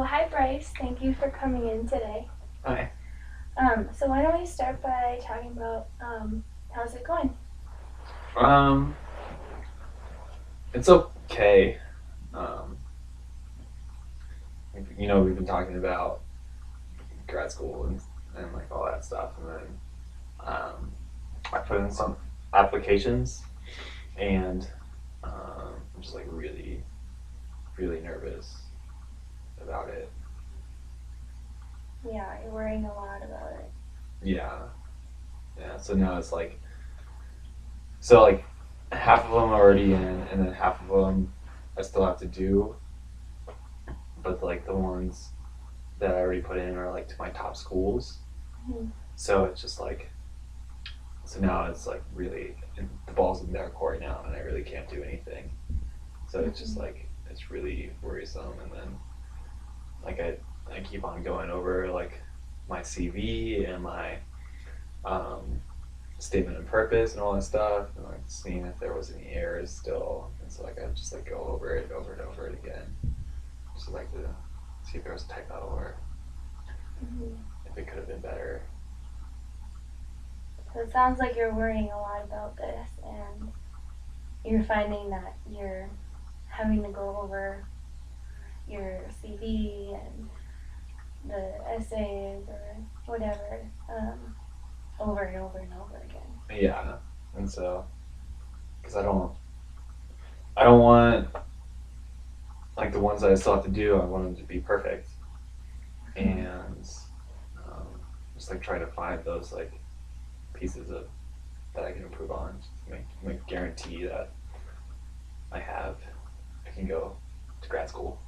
Well, hi Bryce. Thank you for coming in today. Hi. So why don't we start by talking about how's it going? Um, it's okay. Um, we've been talking about grad school and like all that stuff, and then I put in some applications, and I'm just like really, really nervous about it. Yeah, you're worrying a lot about it. Yeah, yeah. So now it's like half of them are already in, and then half of them I still have to do, but like the ones that I already put in are like to my top schools. Hmm. So it's just so now it's like really the ball's in their court now, and I really can't do anything. So it's just Hmm. it's really worrisome. And then like I keep on going over like my CV and my um, statement of purpose and all that stuff, and like seeing if there was any errors still. And so like I just like go over it over and over it again, just like to see if there was a typo or Hmm. if it could have been better. So it sounds like you're worrying a lot about this, and you're finding that you're having to go over your CV and the essays or whatever over and over and over again. Yeah, and so because I don't want like the ones that I still have to do, I want them to be perfect, Hmm. and um, just like try to find those like pieces of that I can improve on, to make guarantee that I can go to grad school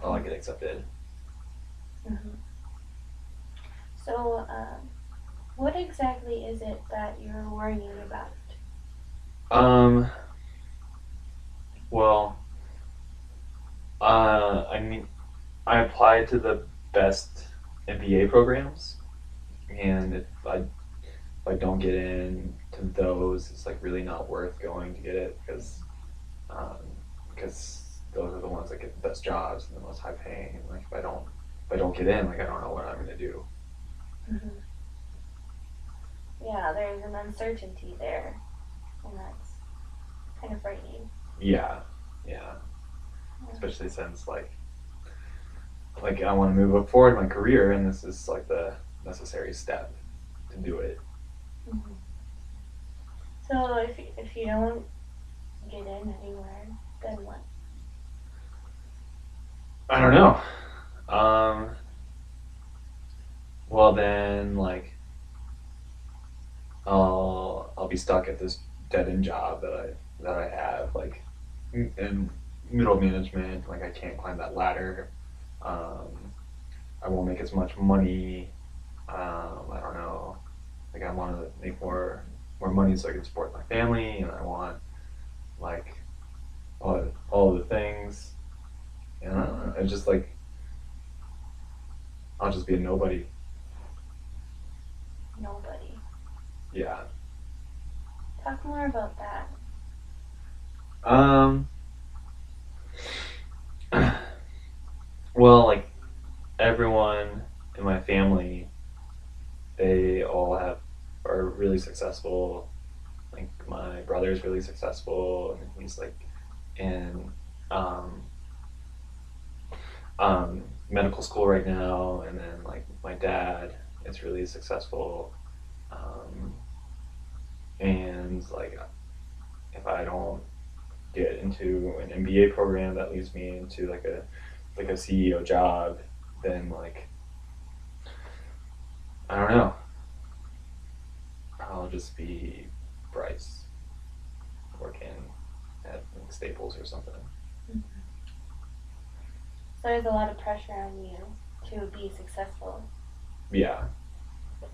or I get accepted. Hmm. So, what exactly is it that you're worrying about? Um, well, I mean, I applied to the best MBA programs, and if I don't get in to those, it's like really not worth going to get it um, because those are the ones that get the best jobs and the most high paying. And like if I don't get in, like I don't know what I'm gonna do. Hmm. Yeah, there's an uncertainty there, and that's kind of frightening. Yeah, yeah. Yeah. Especially since like I want to move forward in my career, and this is like the necessary step to do it. Hmm. So if you don't get in anywhere, then what? I don't know. Well then, like I'll be stuck at this dead end job that I have in middle management. Like I can't climb that ladder. Um, I won't make as much money. I don't know. Like I want to make more money so I can support my family, and I want like all of the things. And I don't know. It's just like I'll just be a nobody. Nobody. Yeah. Talk more about that. Um. Well, like everyone in my family, they all are really successful. Like my brother's really successful, and he's like in um, medical school right now. And then like my dad is really successful. Um, and like if I don't get into an MBA program that leads me into like a CEO job, then like I don't know, I'll just be Bryce working at like, Staples or something. Mhm. So there's a lot of pressure on you to be successful, Yeah,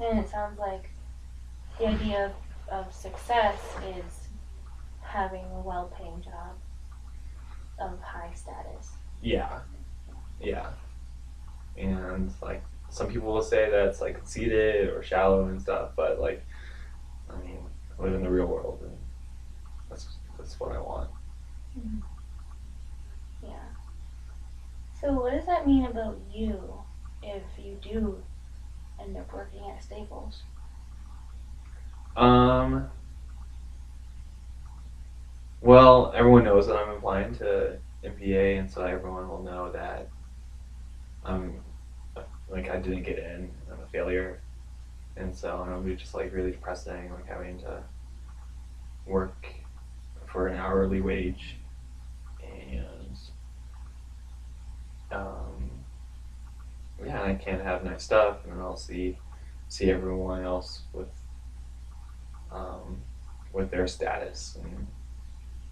and it sounds like the idea of success is having a well-paying job of high status. yeah, yeah. And like some people will say that's like conceited or shallow and stuff, but like I mean, I live in the real world, and that's what I want. Mhm. Yeah. So what does that mean about you if you do end up working at Staples? Um, well, everyone knows that I'm applying to MBA, and so everyone will know that I'm like I didn't get in. I'm a failure, and so it'll be just like really depressing, like having to work for an hourly wage, and um, yeah, I can't have nice stuff, and then I'll see everyone else um, with their status and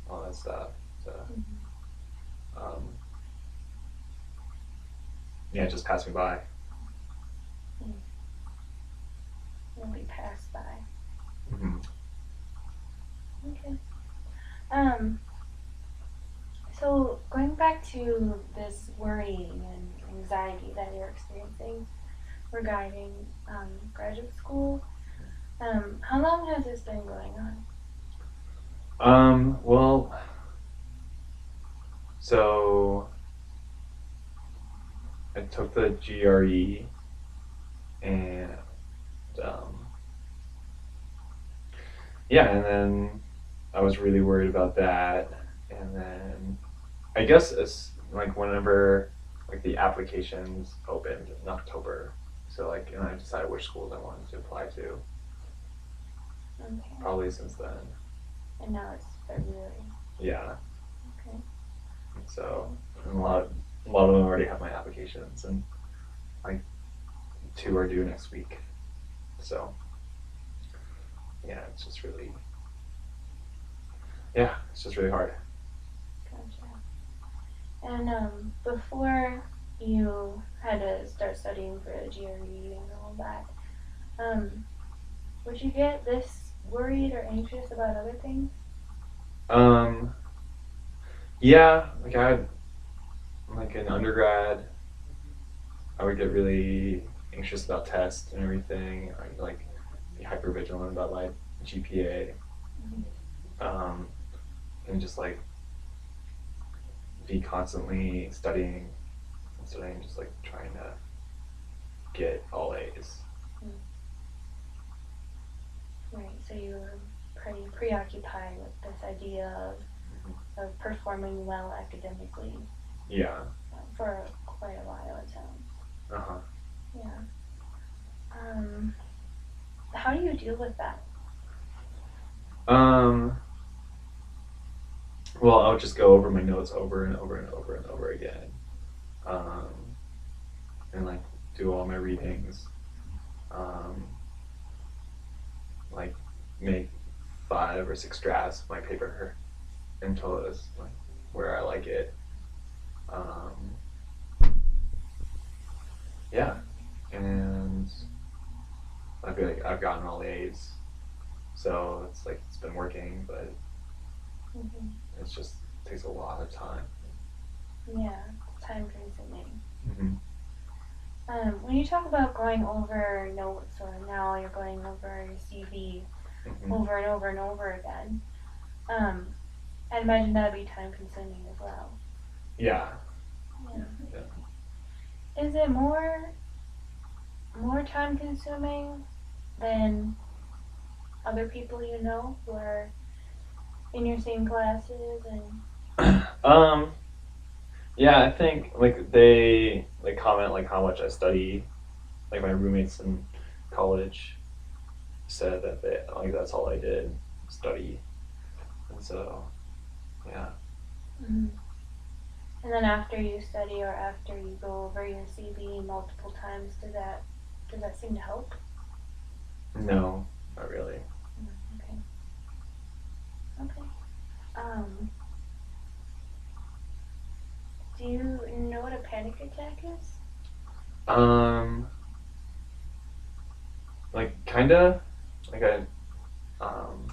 all that stuff. So um, yeah, just pass me by. You'll be passed by. Mm-hmm. Okay. Um, so going back to this worrying and anxiety that you're experiencing regarding graduate school, how long has this been going on? Well, so I took the GRE and um, yeah, and then I was really worried about that, and then I guess it's like whenever like the applications opened in October, so like and I decided which schools I wanted to apply to. Okay. Probably since then, And now it's February. yeah. Okay. So and a lot of them already have my applications, and like two are due next week. So yeah, it's just really it's just really hard. Gotcha. And before you had to start studying for a GRE and all that, um, would you get this worried or anxious about other things? Um, yeah, like I had like in undergrad, I would get really anxious about tests and everything. I'd like be hyper vigilant about my GPA, um, and just like be constantly studying, just like trying to get all A's. Right. So you were pretty preoccupied with this idea of performing well academically Yeah. for quite a while. It sounds. Uh huh. Yeah. Um, how do you deal with that? Um. Well, I would just go over my notes over and over and over and over again, um, and like do all my readings, um, like make 5 or 6 drafts of my paper until it's like where I like it. Um, yeah, and I feel like I've gotten all A's, so it's like it's been working, but it's just takes a lot of time. Yeah, time consuming. Mm-hmm. When you talk about going over notes, or now you're going over your CV Mm-hmm. over and over and over again, um, I imagine that'd be time consuming as well. Yeah. Yeah. Yeah. Is it more time consuming than other people you know who are in your same classes and um. Yeah, I think like they like comment like how much I study. Like my roommates in college said that they like that's all I did, study, and so yeah. and then after you study or after you go over your CV multiple times, does that seem to help? No, not really. Okay. Okay. Um, do you know what a panic attack is? Um, like kinda, like um,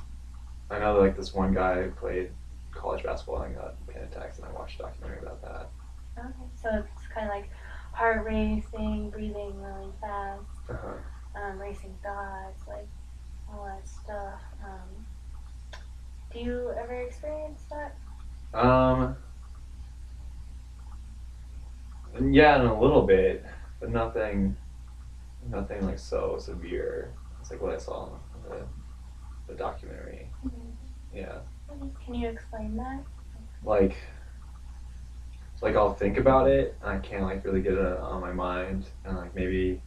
I know like this one guy who played college basketball and got panic attacks, and I watched a documentary about that. Okay. So it's kind of like heart racing, breathing really fast, Uh-huh. racing thoughts, like all that stuff. Do you ever experience that? Um, Yeah, in a little bit, but nothing like so severe. It's like what I saw in the documentary. Yeah, Can you explain that? like I'll think about it and I can't like really get it on my mind, and like maybe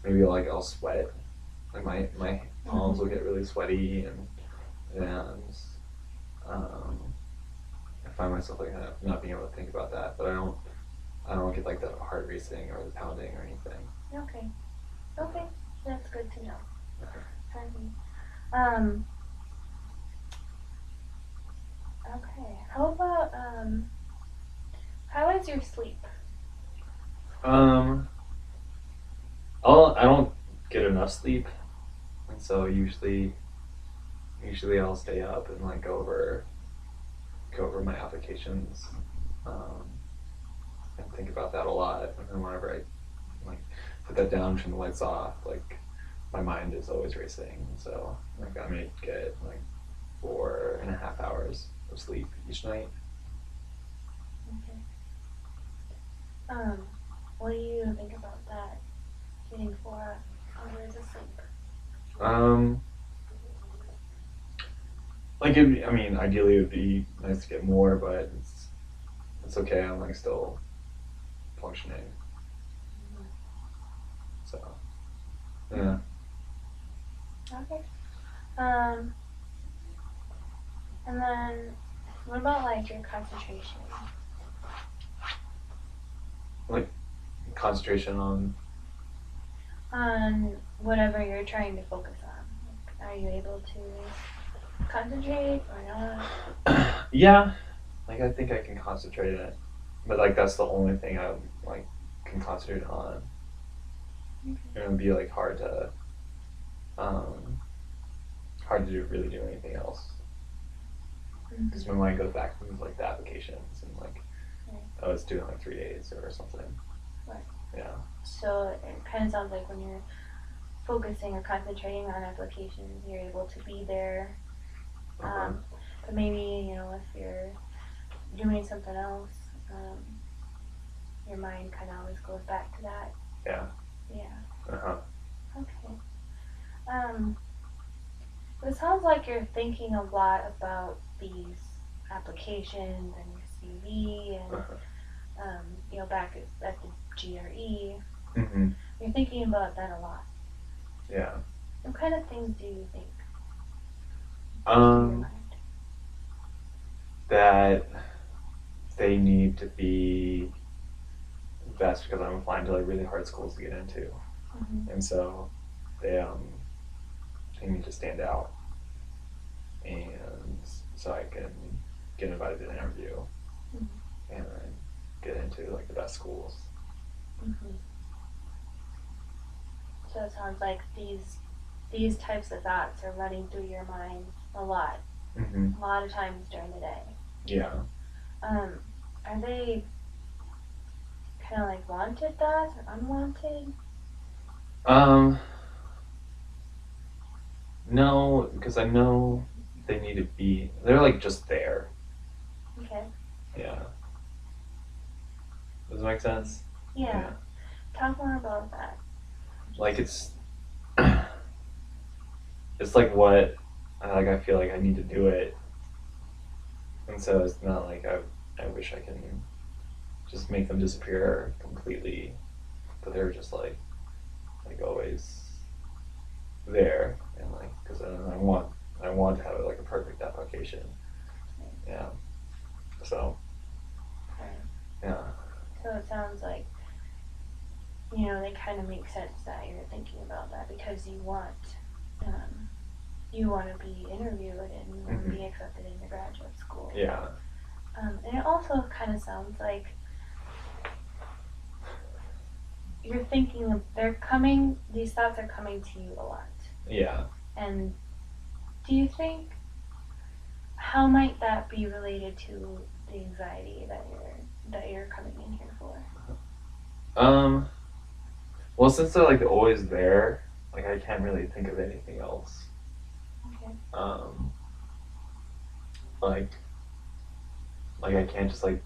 like I'll sweat, like my palms will get really sweaty, and um, I find myself like not being able to think about that, but I don't get like the heart racing or the pounding or anything. Okay. Okay. That's good to know. Okay. Um. Okay. How about how is your sleep? Um, I don't get enough sleep, and so usually I'll stay up and like go over my applications, um, and think about that a lot. And then whenever I like put that down, turn the lights off, like my mind is always racing. So like I may get like 4.5 hours of sleep each night. Okay. What do you think about that? Getting 4 hours of sleep. Um, I mean, ideally it would be nice to get more, but it's okay. I'm like still functioning. So yeah. Okay. Um. And then, what about like your concentration? Like concentration On whatever you're trying to focus on. Like, are you able to concentrate or not? yeah, like I think I can concentrate on it, but like that's the only thing I like can concentrate on. Okay. And it would be like um hard to really do anything else because my mind goes back to things like the applications and like Right. oh it's due in like 3 days or something. Right. Yeah. So it kind of sounds like when you're focusing or concentrating on applications, you're able to be there. Uh-huh. But maybe if you're doing something else, your mind kind of always goes back to that. Yeah. Yeah. Uh-huh. Okay. Um, it sounds like you're thinking a lot about these applications and your CV and Uh-huh. back at the GRE. Mm-hmm. You're thinking about that a lot. Yeah. What kind of things do you think? Um, that they need to be best because I'm applying to like really hard schools to get into, and so they they need to stand out, and so I can get invited to an interview and get into like the best schools. So it sounds like these types of thoughts are running through your mind a lot, Mm-hmm. a lot of times during the day. Yeah. Are they kind of like wanted thoughts or unwanted? Um. No, because I know they need to be. They're like just there. Okay. Yeah. Does it make sense? Yeah. Talk more about that. Like it's like what I feel like I need to do it, and so it's not like I wish I can just make them disappear completely, but they're just like always there, and like because I want to have like a perfect application. Yeah. So. Okay. Yeah. So it sounds like they kind of make sense that you're thinking about that because you want to be interviewed and you want to be accepted into graduate school. Yeah. And it also kind of sounds like you're thinking of these thoughts are coming to you a lot. Yeah. And do you think how might that be related to the anxiety that you're coming in here for? Well, since they're like always there, like I can't really think of anything else. Okay. Like I can't just like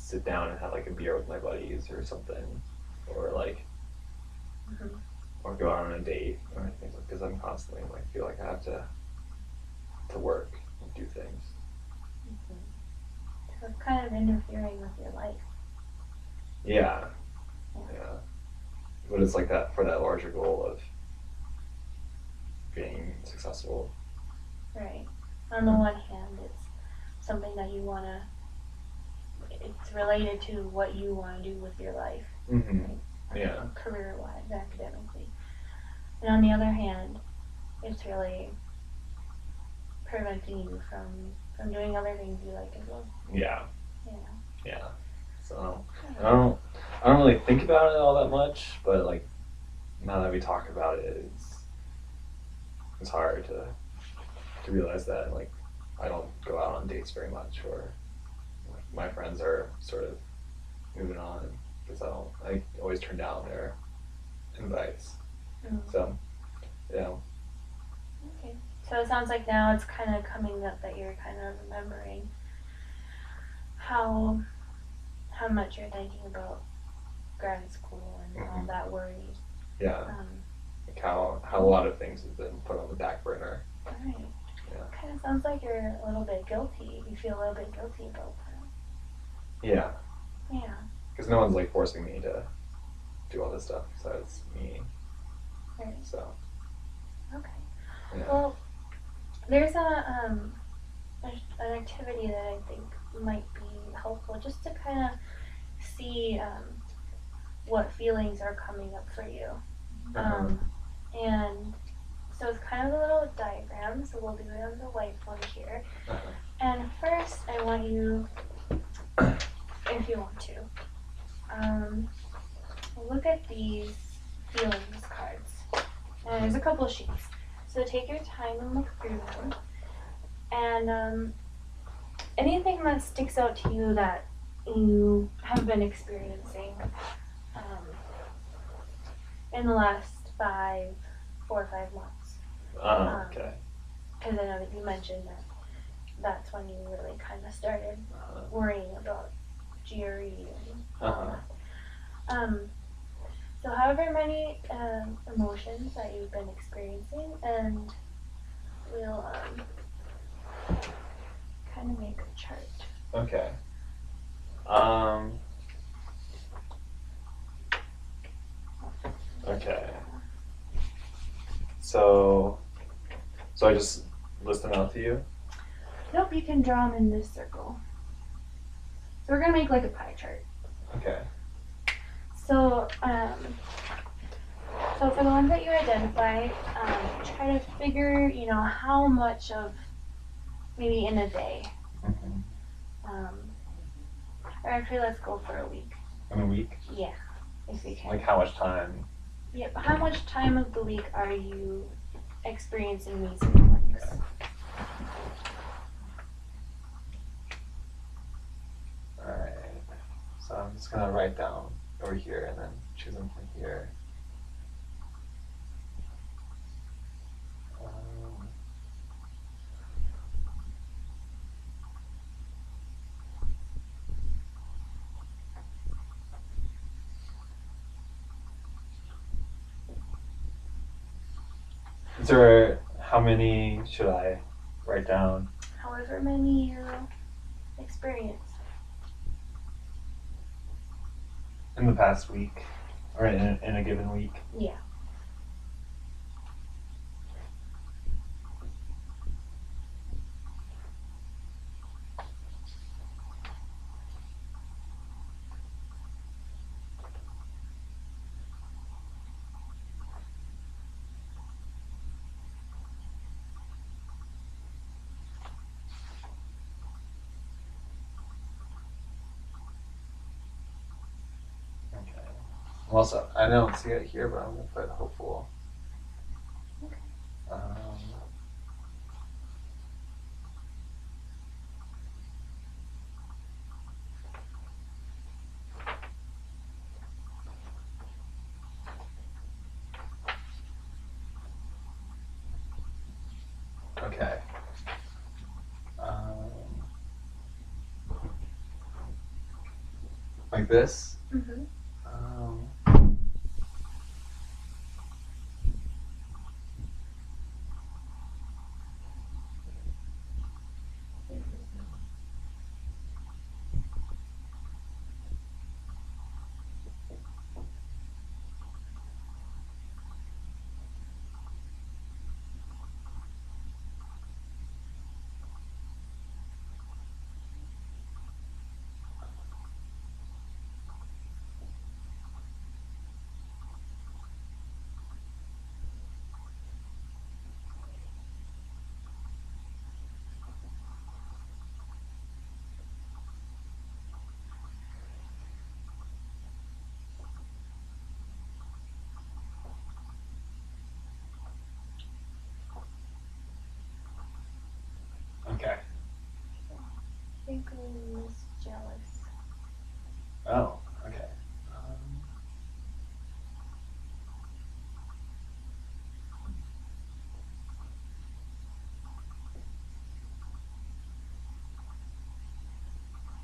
sit down and have like a beer with my buddies or something, or like, Mhm. or go out on a date or anything, because I'm constantly like feel like I have to work and do things. So it's kind of interfering with your life. Yeah, yeah. But it's like that for that larger goal of being successful. Right. On the one hand, it's something that you want to, it's related to what you want to do with your life. Mm-hmm. Right? Yeah. Career-wise, academically. And on the other hand, it's really preventing you from doing other things you like as well. Yeah. Yeah. Yeah. So I don't really think about it all that much, but like now that we talk about it, it's hard to realize that like I don't go out on dates very much, or like, my friends are sort of moving on because I always turn down their invites. So yeah. Okay. So it sounds like now it's kind of coming up that you're kind of remembering how much you're thinking about grad school and all that worry. Yeah. Like how a lot of things have been put on the back burner. Right. Yeah. Kind of sounds like you're a little bit guilty. You feel a little bit guilty about that. Yeah. Yeah. Because no one's like forcing me to do all this stuff besides me. Right. So. Okay. Yeah. Well, there's an activity that I think might be helpful just to kind of see what feelings are coming up for you. And so it's kind of a little diagram, so we'll do it on the whiteboard here. And first, I want you, if you want to, look at these feelings cards. And there's a couple of sheets. So take your time and look through them. And anything that sticks out to you that you have been experiencing in the last 4 or 5 months. Okay. Because I know that you mentioned that that's when you really kind of started worrying about GRE and all that. So however many emotions that you've been experiencing, and we'll kind of make a chart. Okay. Okay. So I just list them out to you? Nope, you can draw them in this circle. So we're gonna make like a pie chart. Okay. So, so for the ones that you identify, try to figure, how much of, maybe in a day. Or actually, let's go for a week. In a week? Yeah, if we can. Like how much time? Yep. How much time of the week are you experiencing these feelings? Okay. Alright. So I'm just gonna write down over here and then choose them from here. Is there, how many should I write down? However many you experience. In the past week, or in a given week? Yeah. Okay. Also, I don't see it here, but I'm gonna put hopeful. Okay. Okay. Like this? Mm-hmm. Okay. I think we miss jealous. Oh, okay.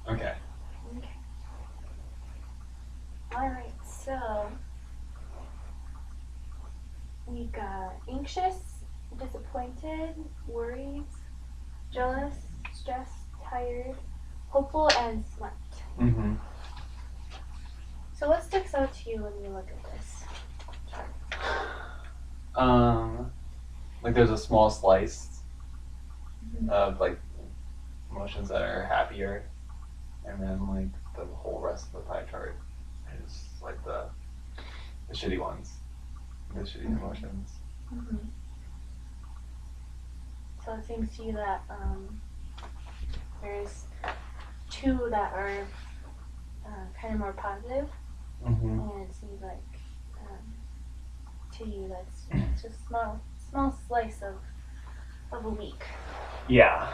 Okay. Okay. All right. So we got anxious, disappointed, worried, jealous, stressed, tired, hopeful, and smart. Mm-hmm. So what sticks out to you when you look at this chart? Like there's a small slice Mhm. of like emotions that are happier, and then like the whole rest of the pie chart is like the shitty ones, the shitty emotions. Mm-hmm. So it seems to you that there's two that are kind of more positive, Mm-hmm. and it seems like to you that's just small slice of a week. Yeah.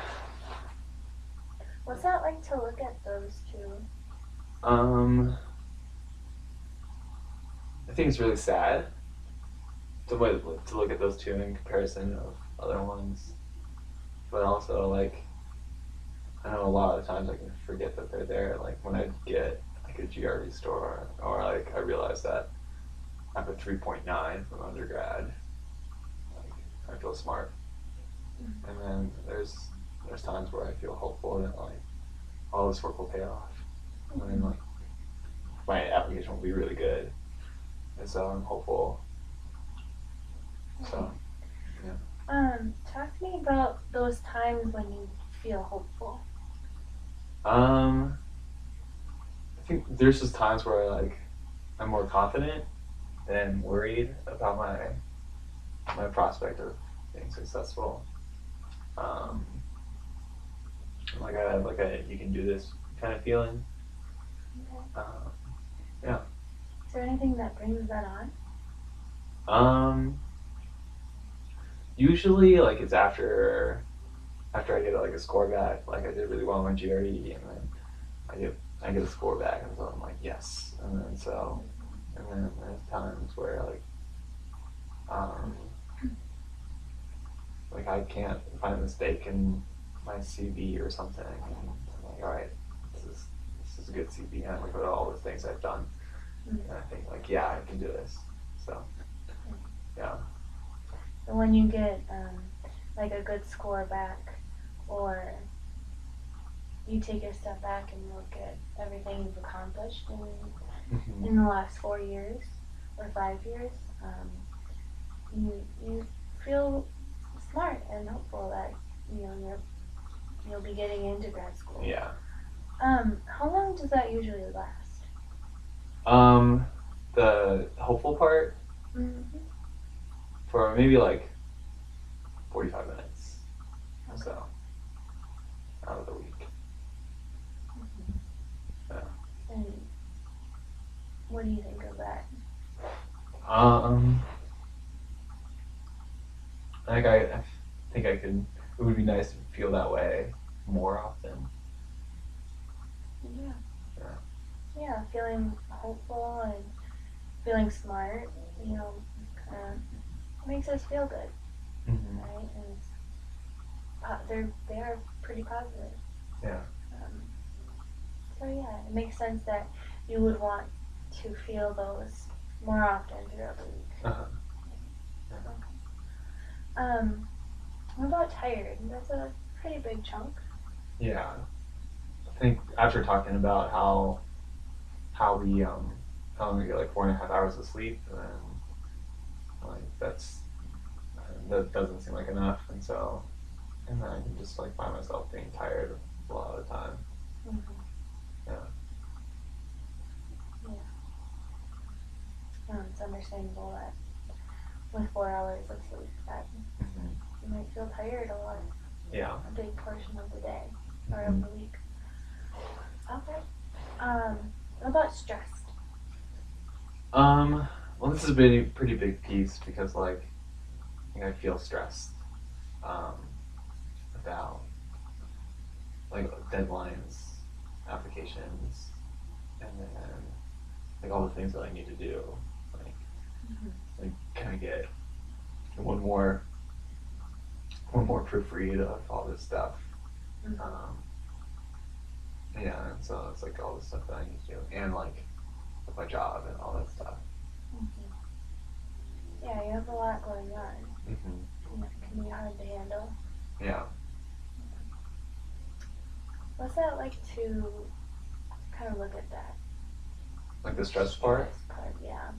What's that like to look at those two? I think it's really sad to look at those two in comparison of other ones, but also like I know a lot of the times I can forget that they're there. Like when I get like a GRE score, or like I realize that I have a 3.9 from undergrad, like I feel smart. And then there's times where I feel hopeful that like all this work will pay off, and then like my application will be really good, and so I'm hopeful. So Talk to me about those times when you feel hopeful. I think there's just times where I'm more confident and worried about my prospect of being successful. Um, like I have like a you can do this kind of feeling. Okay. Yeah. Is there anything that brings that on? Usually like it's after I get like a score back, like I did really well on my GRE, and then I get a score back, and so I'm like yes, and then there's times where like I can't find a mistake in my CV or something, and I'm like all right, this is a good CV, and I look at all the things I've done, and I think like yeah I can do this, so yeah. And when you get like a good score back, or you take a step back and look at everything you've accomplished in the last 4 years or 5 years, you feel smart and hopeful that you'll be getting into grad school. Yeah. How long does that usually last? The hopeful part Mm-hmm. for maybe like 45 minutes or Okay. so out of the week. Yeah. And what do you think of that? Like I think I could. It would be nice to feel that way more often. Yeah. Yeah. Yeah, feeling hopeful and feeling smart, makes us feel good, Mm-hmm. right? And they are pretty positive. Yeah. So yeah, it makes sense that you would want to feel those more often throughout the week. Uh-huh. What about tired? That's a pretty big chunk. Yeah. I think after talking about how we how we get like 4.5 hours of sleep, and like that doesn't seem like enough, and then I can just like find myself being tired a lot of the time. Mm-hmm. Yeah. It's understandable that with 4 hours of sleep that you might feel tired a lot, Yeah. a big portion of the day or Mhm. of the week. Okay. What about stressed? Well, this is a pretty big piece because like I feel stressed um, about like deadlines, applications, and then like all the things that I need to do. Like, like can I get one more proofread of all this stuff? Mm-hmm. Yeah, and so it's like all the stuff that I need to do, and like with my job and all that stuff. Mm-hmm. Yeah, you have a lot going on. Mm-hmm. It can be hard to handle. Yeah. What's that like to kind of look at that? Like the stress part. Stress part, yeah.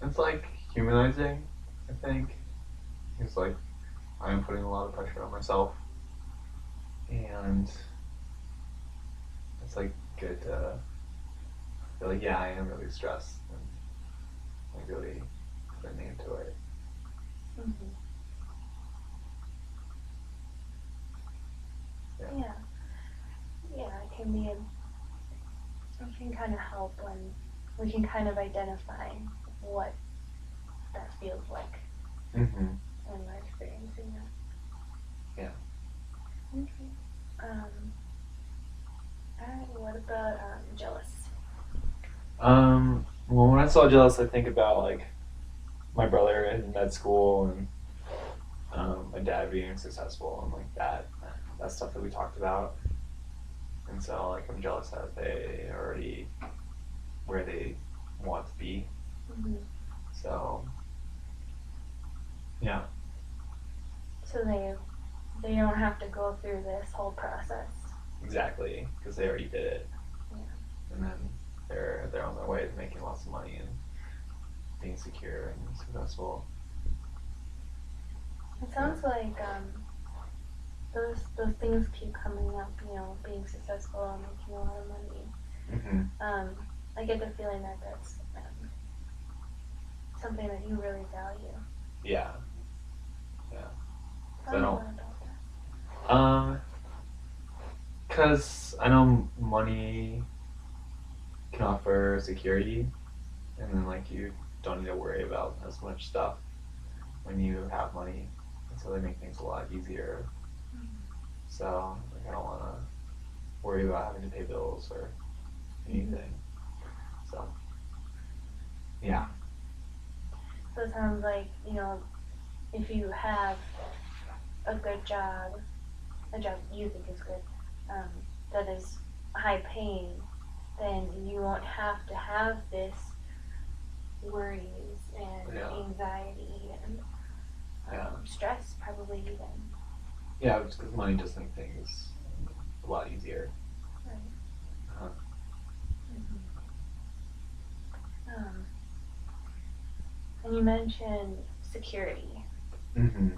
It's like humanizing, I think. It's like I'm putting a lot of pressure on myself, and it's like good to feel like, yeah, I am really stressed, and like really put a name to it. Mm-hmm. Yeah. Yeah, it can be. It can kind of help when we can kind of identify what that feels like Mm-hmm. when we're experiencing that. Yeah. Okay. Alright, what about jealous? Well, when I saw Jealous, I think about like my brother in med school and my dad being successful and like that stuff that we talked about. And so like I'm jealous that they are already where they want to be. Mm-hmm. So yeah. So they don't have to go through this whole process. Exactly, because they already did it. Yeah. And then they're on their way to making lots of money and being secure and successful. It sounds like those things keep coming up. You know, being successful and making a lot of money. Mm-hmm. I get the feeling that that's something that you really value. Yeah. Yeah. Tell me more about that. Because I know money can offer security, and then like you don't need to worry about as much stuff when you have money, and so they make things a lot easier. So like I don't want to worry about having to pay bills or anything. So yeah. So it sounds like, you know, if you have a good job, a job you think is good, that is high paying, then you won't have to have this worries and anxiety and stress, probably even. Yeah, just because money does make things a lot easier. Right. Uh-huh. And you mentioned security. Mm-hmm.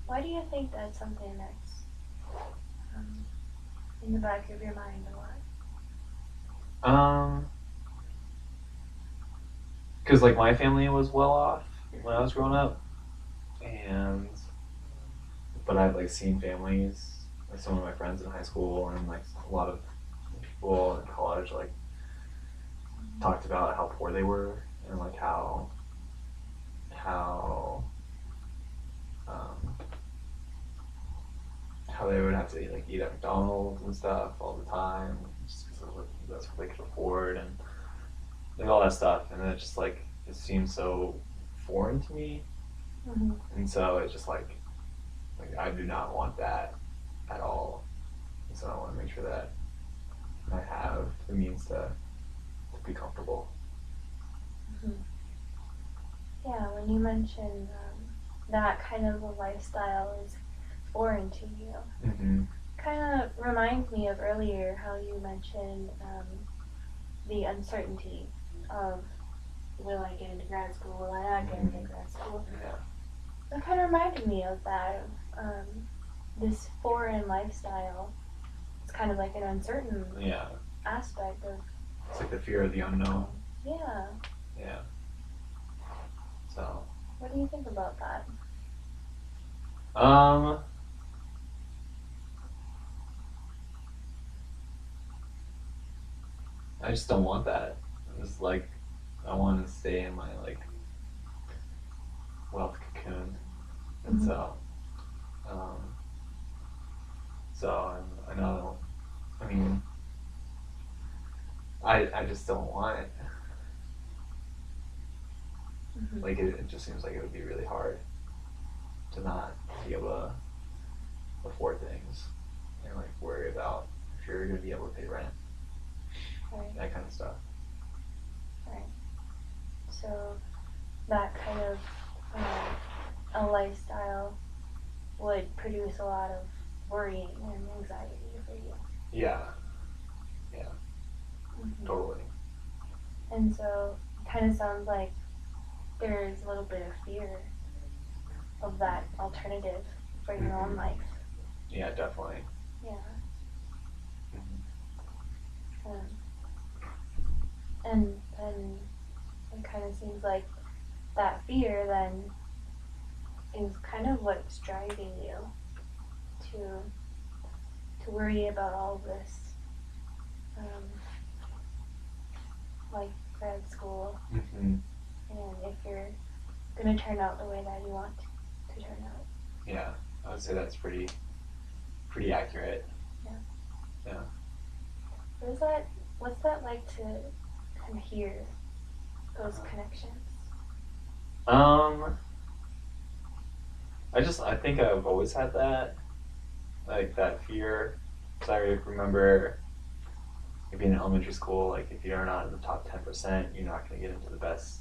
Why do you think that's something that's in the back of your mind a lot? Because like my family was well off when I was growing up, and but I've like seen families, like some of my friends in high school and like a lot of people in college, like talked about how poor they were and like um, how they would have to like eat at McDonald's and stuff all the time just because that's what they could afford and like all that stuff, and then it just like it seems so foreign to me, Mm-hmm. and so it's just like I do not want that, at all. And so I want to make sure that I have the means to be comfortable. Yeah, when you mentioned that kind of a lifestyle is foreign to you, Mm-hmm. kind of reminds me of earlier how you mentioned the uncertainty of will I get into grad school, will I not get into grad school. Yeah. That kind of reminded me of that, this foreign lifestyle. It's kind of like an uncertain aspect of. It's like the fear of the unknown. Yeah. Yeah. So. What do you think about that? I just don't want that. It's like I want to stay in my like wealth cocoon, and so I know. I mean, I just don't want it. Like it just seems like it would be really hard to not be able to afford things and like worry about if you're gonna be able to pay rent, Right. that kind of stuff. Right. So that kind of a lifestyle would produce a lot of worrying and anxiety for you. Yeah. Totally. And so it kind of sounds like there's a little bit of fear of that alternative for your own life. Yeah, definitely. Yeah. And it kind of seems like that fear then is kind of what's driving you to worry about all this, like grad school, and if you're gonna turn out the way that you want to turn out. Yeah, I would say that's pretty accurate. Yeah. What's that like to kind of hear those connections? I think I've always had that, like that fear. Cause I remember being in elementary school, like if you're not in the top 10%, you're not gonna get into the best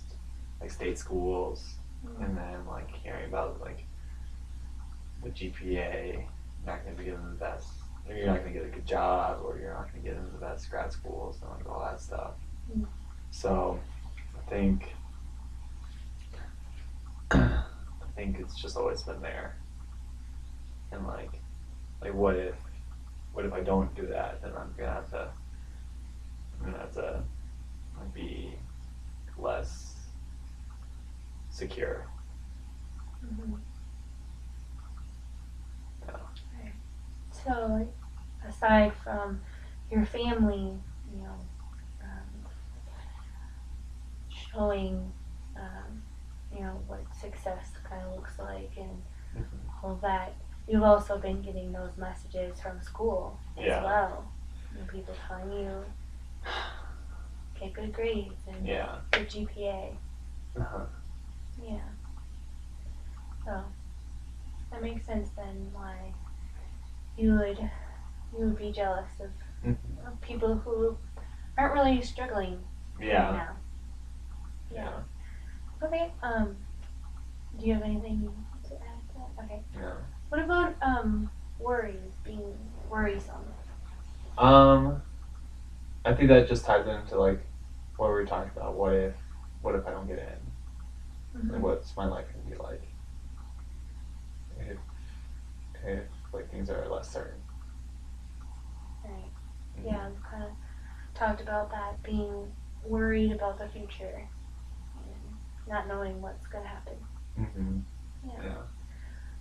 like state schools, and then like hearing about like the GPA, you're not gonna be getting the best. You're not going to get a good job, or you're not going to get into the best grad schools, and like all that stuff. So, I think it's just always been there. And like what if I don't do that? Then I'm gonna have to like, be less secure. Yeah. Right. So, aside from your family, showing, what success kind of looks like and all that, you've also been getting those messages from school as well. People telling you, get good grades and good GPA. Yeah. So, that makes sense then why you would be jealous of people who aren't really struggling right now. Yeah. Okay. Do you have anything to add to that? Okay. Yeah. What about worries, being worrisome? I think that just ties into like what we were talking about. What if I don't get in? Like, what's my life gonna be like? If like things are less certain. Right. Yeah, I've kind of talked about that, being worried about the future and not knowing what's gonna happen. Yeah.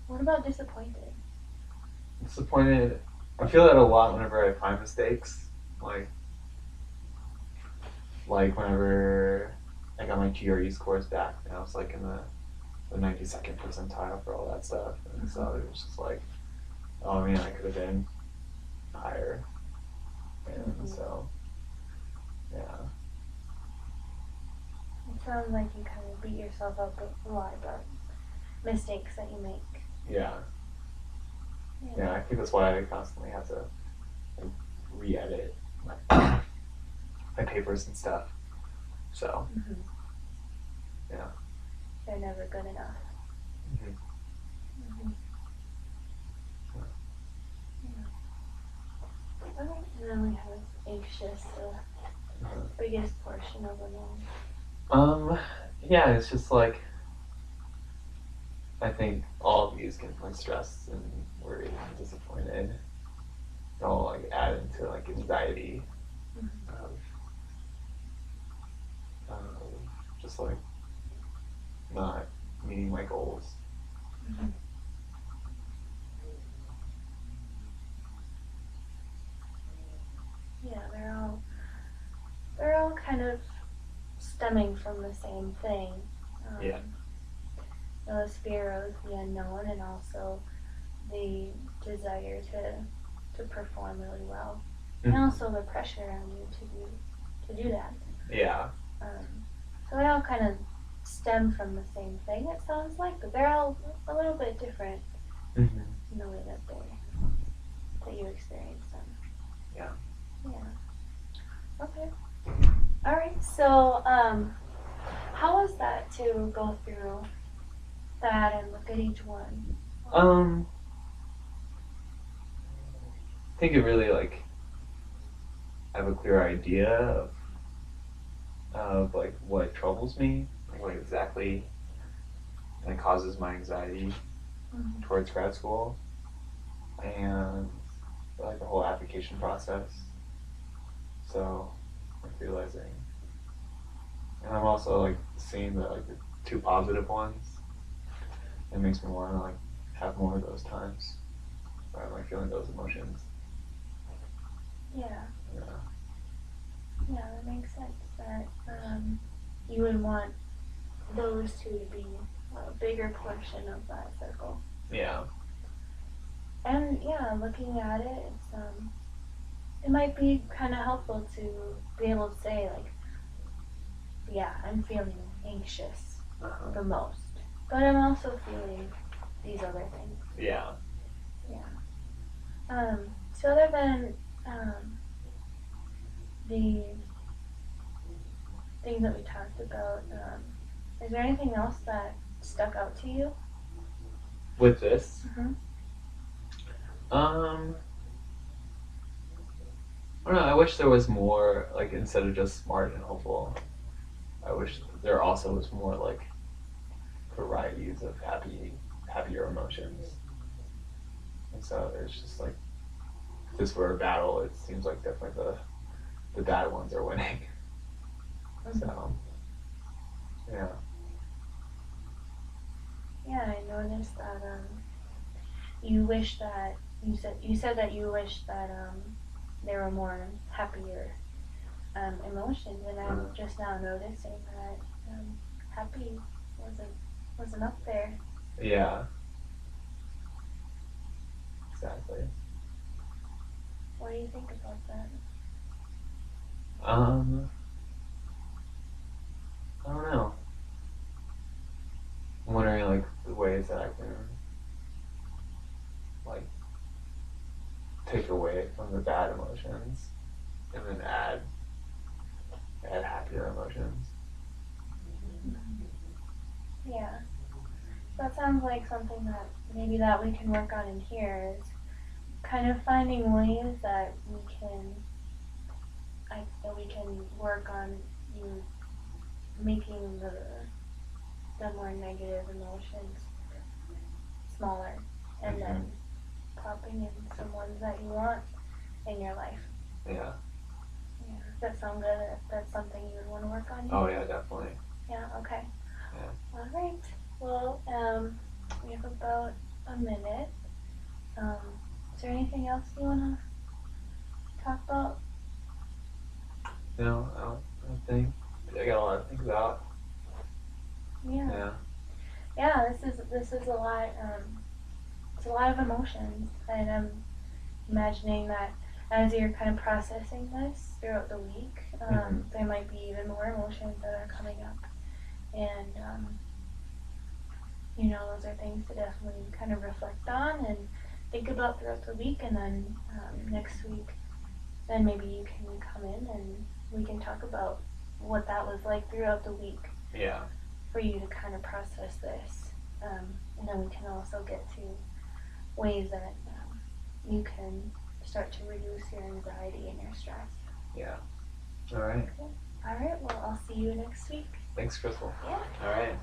What about disappointed? Disappointed. I feel that a lot whenever I find mistakes. Like whenever I got my GRE scores back, and I was like in the 92nd percentile for all that stuff, and so it was just like, oh man, I could have been higher, and so yeah. It sounds like you kind of beat yourself up a lot about mistakes that you make. Yeah. Yeah, I think that's why I constantly have to like, re-edit my, my papers and stuff. So Mhm. yeah. They're never good enough. Mhm. Mhm. Yeah. Okay. And then we have anxious, the biggest portion of them all. Yeah, it's just like I think all of these can like stress and worried and disappointed. They all like add into like anxiety of just like not meeting my goals. Mhm. Yeah, they're all kind of stemming from the same thing. Yeah. The fear of the unknown and also the desire to perform really well, and also the pressure on you to do that. Yeah. So they all kind of stem from the same thing. It sounds like, but they're all a little bit different Mm-hmm. in the way that you experience them. Yeah. Yeah. Okay. All right. So, how was that to go through that and look at each one? I think it really like I have a clear idea of like what troubles me, like what exactly like causes my anxiety Mm-hmm. towards grad school, and like the whole application process. So like realizing, and I'm also like seeing the two positive ones. It makes me want to like have more of those times where I'm like feeling those emotions. Yeah. Yeah. Yeah, that makes sense. That you would want those two to be a bigger portion of that circle. Yeah. And yeah, looking at it, it might be kind of helpful to be able to say like, yeah, I'm feeling anxious Uh-huh. the most, but I'm also feeling these other things. Yeah. Yeah. So other than the things that we talked about, is there anything else that stuck out to you? With this, Mm-hmm. um, I don't know. I wish there was more like instead of just smart and hopeful. I wish there also was more like varieties of happier emotions. And so there's just like this for a battle. It seems like definitely the bad ones are winning. Mm-hmm. So yeah. Yeah, I noticed that you wish that you said that you wish that there were more happier emotions, and I'm just now noticing that happy wasn't wasn't up there. Yeah. Exactly. What do you think about that? Um, I don't know. I'm wondering like the ways that I can like take away from the bad emotions and then add happier emotions. Yeah, that sounds like something that maybe that we can work on in here is kind of finding ways that we can work on you making the more negative emotions smaller, and then popping in some ones that you want in your life. Yeah. Yeah. Does that sound good? That's something you would want to work on? Oh yeah, definitely. Yeah, okay. Yeah. All right. Well, we have about a minute. Um, is there anything else you want to talk about? No, I don't think. I got a lot of things out. Yeah. Yeah. Yeah, this is a lot. It's a lot of emotions, and I'm imagining that as you're kind of processing this throughout the week, there might be even more emotions that are coming up, and those are things to definitely kind of reflect on and think about throughout the week, and then next week, then maybe you can come in and we can talk about what that was like throughout the week Yeah. for you to kind of process this. And then we can also get to ways that you can start to reduce your anxiety and your stress. Yeah. All right. All right, well, I'll see you next week. Thanks, Crystal. Yeah. All right.